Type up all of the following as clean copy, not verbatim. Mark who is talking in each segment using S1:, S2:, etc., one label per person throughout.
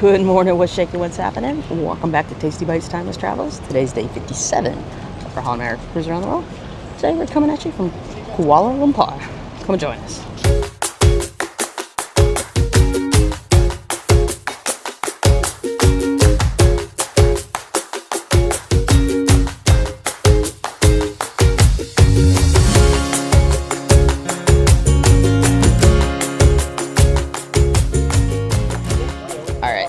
S1: Good morning, what's shaking, what's happening? Welcome back to Tasty Bites Timeless Travels. Today's day 57 of our Holland America Cruise Around the World. Today we're coming at you from Kuala Lumpur. Come and join us.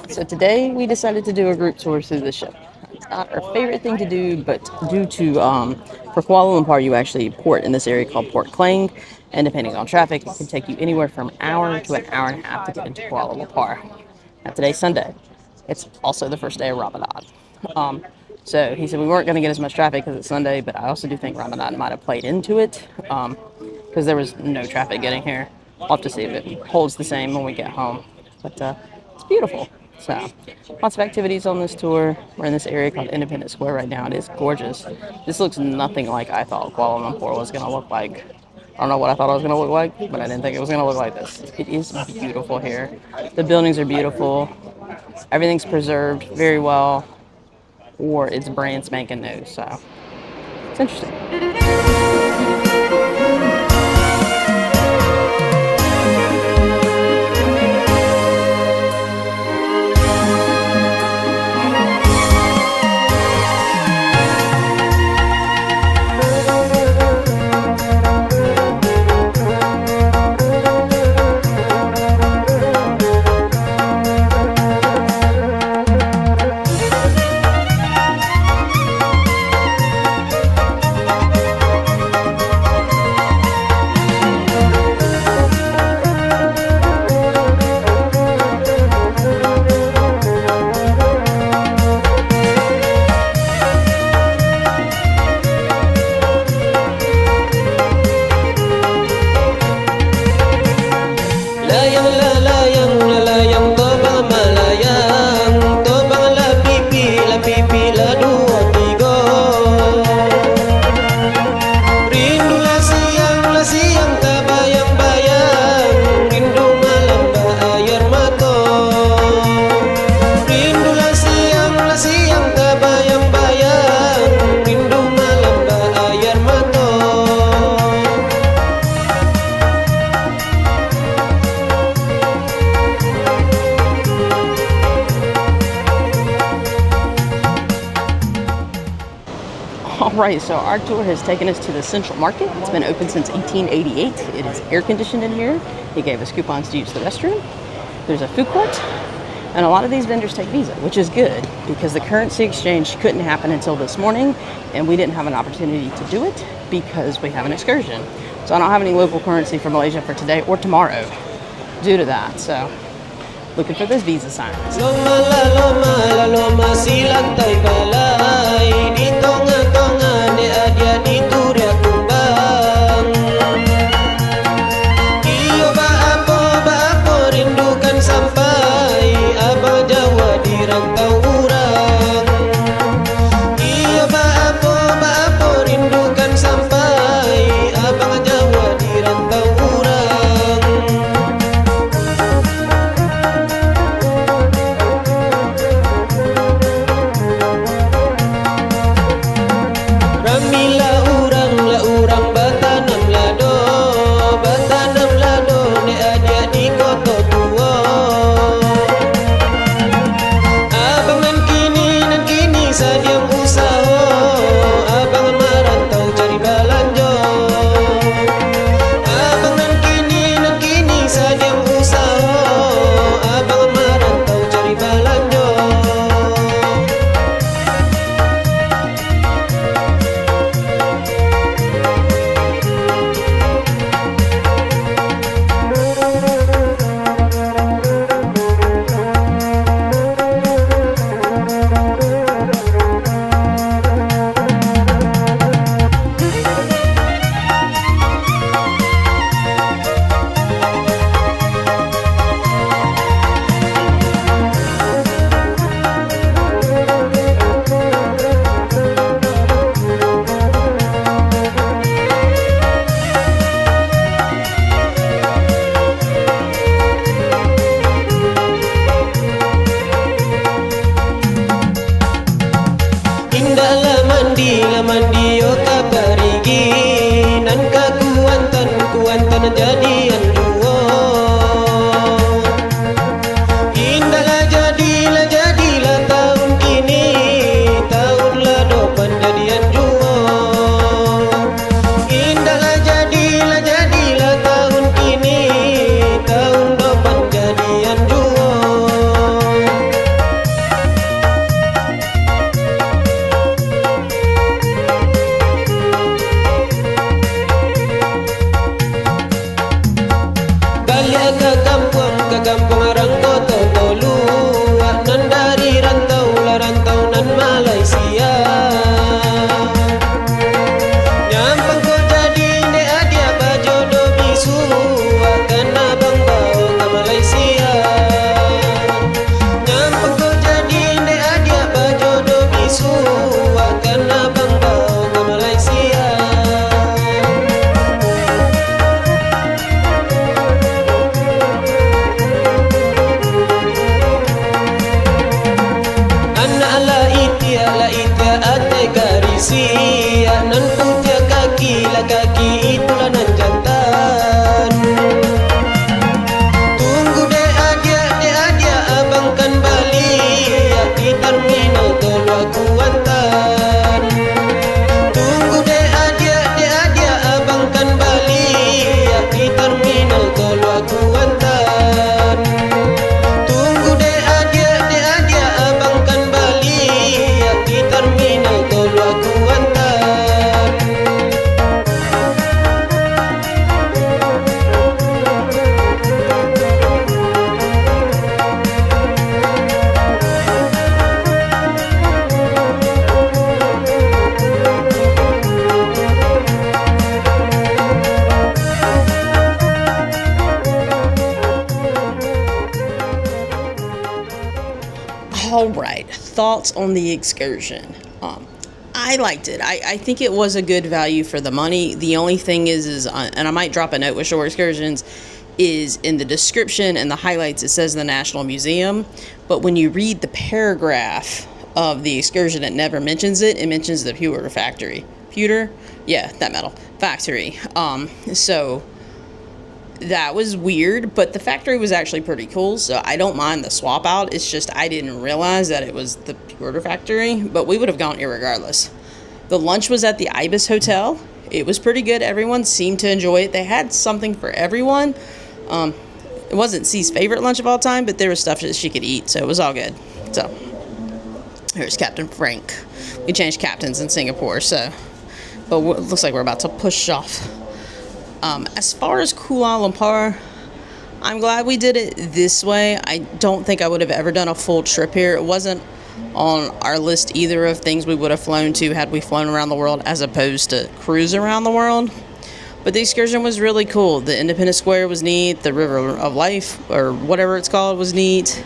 S1: So today we decided to do a group tour through the ship. It's not our favorite thing to do, but due to, for Kuala Lumpur, you actually port in this area called Port Klang, and depending on traffic, it can take you anywhere from an hour to an hour and a half to get into Kuala Lumpur. Now today's Sunday. It's also the first day of Ramadan. So he said we weren't going to get as much traffic because it's Sunday, but I also do think Ramadan might have played into it, because there was no traffic getting here. I'll have to see if it holds the same when we get home. But it's beautiful. So, lots of activities on this tour. We're in this area called Independence Square right now. It is gorgeous. This looks nothing like I thought Kuala Lumpur was going to look like. I don't know what I thought it was going to look like, but I didn't think it was going to look like this. It is beautiful here. The buildings are beautiful. Everything's preserved very well, or it's brand spanking new. So, it's interesting. Alright, so our tour has taken us to the Central Market. It's been open since 1888. It is air conditioned in here. He gave us coupons to use the restroom. There's a food court, and a lot of these vendors take Visa, which is good because the currency exchange couldn't happen until this morning, and we didn't have an opportunity to do it because we have an excursion. So I don't have any local currency for Malaysia for today or tomorrow due to that. So looking for those Visa signs. All right, thoughts on the excursion. I liked it. I think it was a good value for the money. The only thing is and I might drop a note with shore excursions, is in the description and the highlights it says the National Museum, but when you read the paragraph of the excursion, it never mentions it. It mentions the pewter factory. Pewter? Yeah, that metal factory. So that was weird, but the factory was actually pretty cool, so I don't mind the swap out. It's just I didn't realize that it was the pewter factory, but we would have gone irregardless. The lunch was at the Ibis Hotel. It was pretty good. Everyone seemed to enjoy it. They had something for everyone. It wasn't C's favorite lunch of all time, but there was stuff that she could eat, so it was all good. So here's Captain Frank. We changed captains in Singapore, so but it looks like we're about to push off. As far as Kuala Lumpur, I'm glad we did it this way. I don't think I would have ever done a full trip here. It wasn't on our list either of things we would have flown to had we flown around the world as opposed to cruise around the world. But the excursion was really cool. The Independence Square was neat. The River of Life, or whatever it's called, was neat.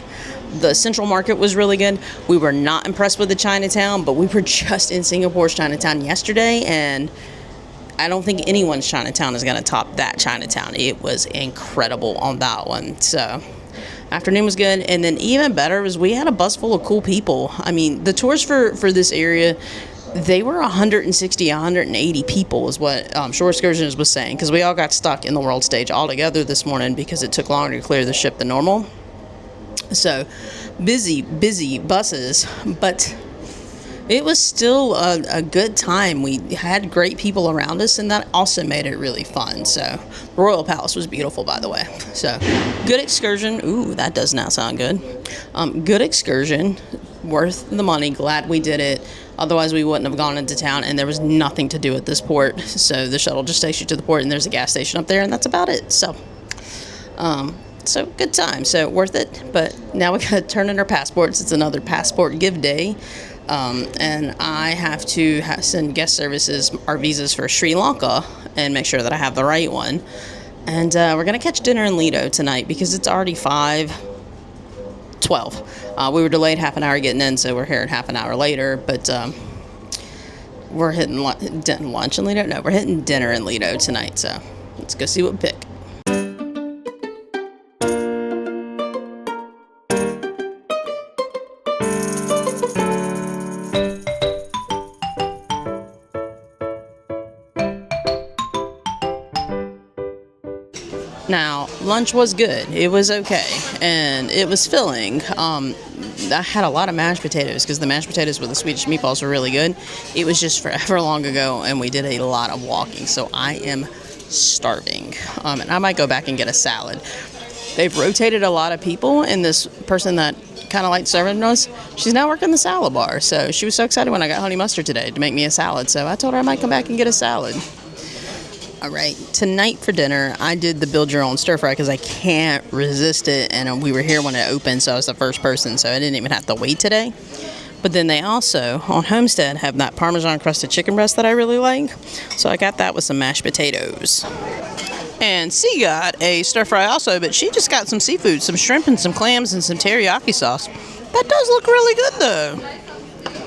S1: The Central Market was really good. We were not impressed with the Chinatown, but we were just in Singapore's Chinatown yesterday, and I don't think anyone's Chinatown is going to top that Chinatown. It was incredible on that one. So, afternoon was good. And then even better was we had a bus full of cool people. I mean, the tours for this area, they were 160, 180 people is what Shore Excursions was saying. Because we all got stuck in the world stage all together this morning because it took longer to clear the ship than normal. So, busy buses. But it was still a good time. We had great people around us, and that also made it really fun. So, Royal Palace was beautiful, by the way. So, good excursion. Ooh, that does not sound good. Good excursion. Worth the money. Glad we did it. Otherwise, we wouldn't have gone into town, and there was nothing to do at this port. So, the shuttle just takes you to the port, and there's a gas station up there, and that's about it. So, good time. So, worth it. But now we got to turn in our passports. It's another passport give day. And I have to send guest services our visas for Sri Lanka and make sure that I have the right one. And we're going to catch dinner in Lido tonight because it's already 5:12. We were delayed half an hour getting in, so we're here half an hour later. But we're hitting lunch in Lido? No, we're hitting dinner in Lido tonight. So let's go see what we pick. Now, lunch was good. It was okay, and it was filling. I had a lot of mashed potatoes because the mashed potatoes with the Swedish meatballs were really good. It was just forever long ago, and we did a lot of walking, so I am starving. And I might go back and get a salad. They've rotated a lot of people, and this person that kind of liked serving us, she's now working the salad bar. So she was so excited when I got honey mustard today to make me a salad. So I told her I might come back and get a salad. All right, tonight for dinner, I did the build your own stir fry because I can't resist it, and we were here when it opened, so I was the first person, so I didn't even have to wait today. But then they also, on Homestead, have that Parmesan crusted chicken breast that I really like, so I got that with some mashed potatoes. And C got a stir fry also, but she just got some seafood, some shrimp and some clams and some teriyaki sauce. That does look really good, though.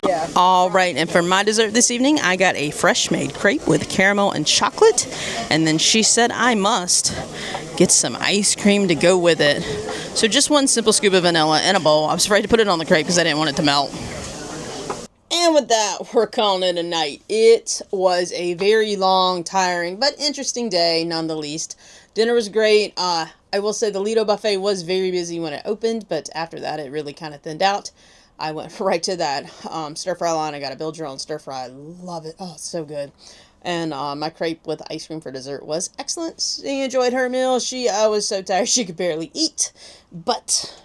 S1: Yeah. All right, and for my dessert this evening, I got a fresh made crepe with caramel and chocolate, and then she said I must get some ice cream to go with it. So just one simple scoop of vanilla in a bowl. I was afraid to put it on the crepe because I didn't want it to melt. And with that, we're calling it a night. It was a very long, tiring, but interesting day none the least. Dinner was great. I will say the Lido buffet was very busy when it opened, but after that it really kind of thinned out. I went right to that stir fry line. I got a build your own stir fry. I love it. Oh, it's so good. And my crepe with ice cream for dessert was excellent. She enjoyed her meal. I was so tired she could barely eat. But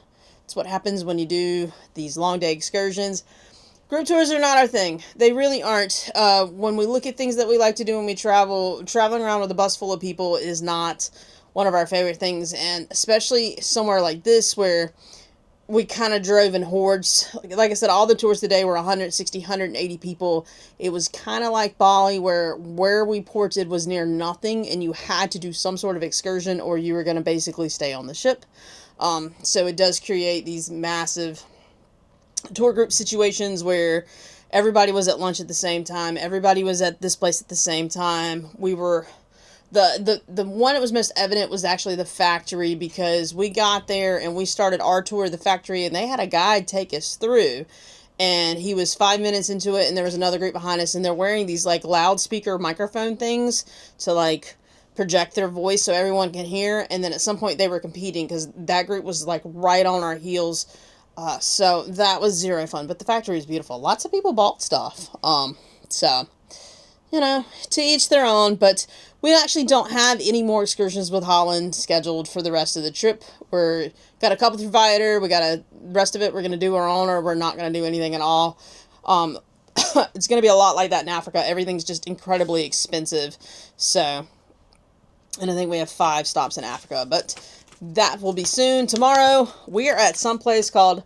S1: it's what happens when you do these long day excursions. Group tours are not our thing. They really aren't. When we look at things that we like to do when we travel, traveling around with a bus full of people is not one of our favorite things. And especially somewhere like this where we kind of drove in hordes. Like I said, all the tours today were 160, 180 people. It was kind of like Bali where we ported was near nothing and you had to do some sort of excursion or you were going to basically stay on the ship. So it does create these massive tour group situations where everybody was at lunch at the same time. Everybody was at this place at the same time. We were the one that was most evident was actually the factory, because we got there and we started our tour of the factory and they had a guide take us through, and he was 5 minutes into it and there was another group behind us and they're wearing these like loudspeaker microphone things to like project their voice so everyone can hear. And then at some point they were competing because that group was like right on our heels. So that was zero fun, but the factory is beautiful. Lots of people bought stuff. So, you know, to each their own, but we actually don't have any more excursions with Holland scheduled for the rest of the trip. We're got a couple through Viator. We got the rest of it we're going to do our own, or we're not going to do anything at all. It's going to be a lot like that in Africa. Everything's just incredibly expensive. So, and I think we have 5 stops in Africa, but that will be soon. Tomorrow, we are at some place called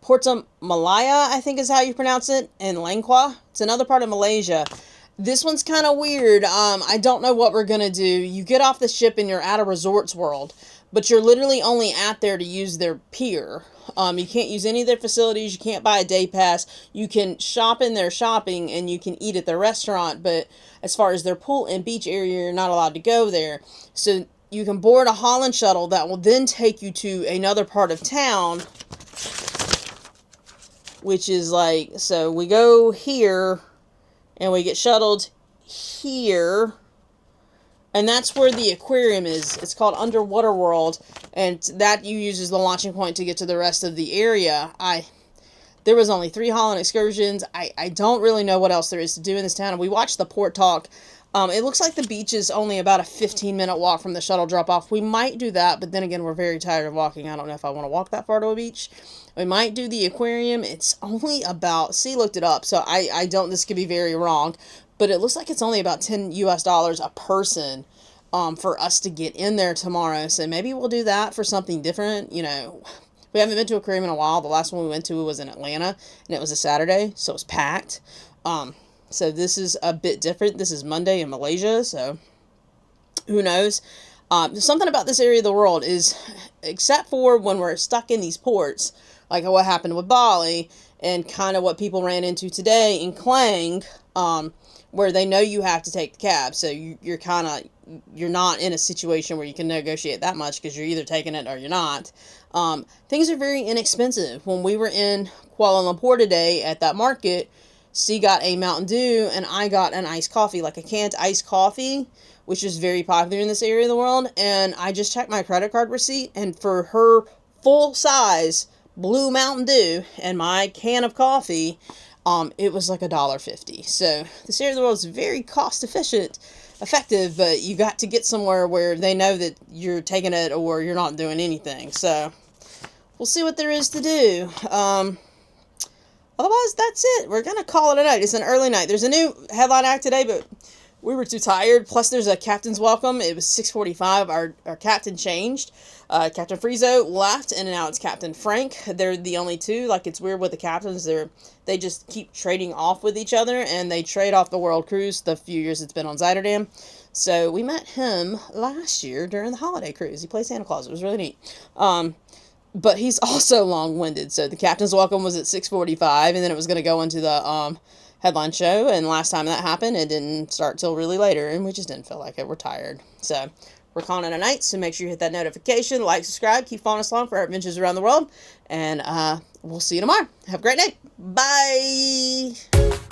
S1: Porta Malaya, I think is how you pronounce it, in Langkawi. It's another part of Malaysia. This one's kind of weird. I don't know what we're going to do. You get off the ship and you're at a resorts world, but you're literally only at there to use their pier. You can't use any of their facilities. You can't buy a day pass. You can shop in their shopping and you can eat at their restaurant, but as far as their pool and beach area, you're not allowed to go there. So you can board a Holland shuttle that will then take you to another part of town, which is like, so we go here and we get shuttled here, and that's where the aquarium is. It's called Underwater World, and that you use as the launching point to get to the rest of the area. There was only 3 Holland excursions. I don't really know what else there is to do in this town. And we watched the port talk. It looks like the beach is only about a 15-minute walk from the shuttle drop-off. We might do that, but then again, we're very tired of walking. I don't know if I want to walk that far to a beach. We might do the aquarium. It's only about, C looked it up, so I don't, this could be very wrong, but it looks like it's only about $10 US a person for us to get in there tomorrow. So maybe we'll do that for something different. You know, we haven't been to an aquarium in a while. The last one we went to was in Atlanta, and it was a Saturday, so it was packed. So this is a bit different. This is Monday in Malaysia, so who knows? Something about this area of the world is, except for when we're stuck in these ports, like what happened with Bali, and kind of what people ran into today in Klang, where they know you have to take the cab. So you're not in a situation where you can negotiate that much, because you're either taking it or you're not. Things are very inexpensive. When we were in Kuala Lumpur today at that market, C got a Mountain Dew and I got an iced coffee, like a canned iced coffee, which is very popular in this area of the world. And I just checked my credit card receipt, and for her full size blue Mountain Dew and my can of coffee, it was like $1.50. So this area of the world is very cost effective, but you got to get somewhere where they know that you're taking it or you're not doing anything. So we'll see what there is to do. Otherwise, that's it. We're going to call it a night. It's an early night. There's a new headline act today, but we were too tired. Plus, there's a captain's welcome. It was 6:45. Our captain changed. Captain Friezo left, and now it's Captain Frank. They're the only two. Like, it's weird with the captains. They just keep trading off with each other, and they trade off the World Cruise the few years it's been on Zuiderdam. So we met him last year during the holiday cruise. He played Santa Claus. It was really neat. But he's also long-winded. So the captain's welcome was at 6:45, and then it was going to go into the headline show. And last time that happened, it didn't start till really later, and we just didn't feel like it. We're tired. So we're calling it a night. So make sure you hit that notification, like, subscribe, keep following us along for our adventures around the world. And we'll see you tomorrow. Have a great night. Bye.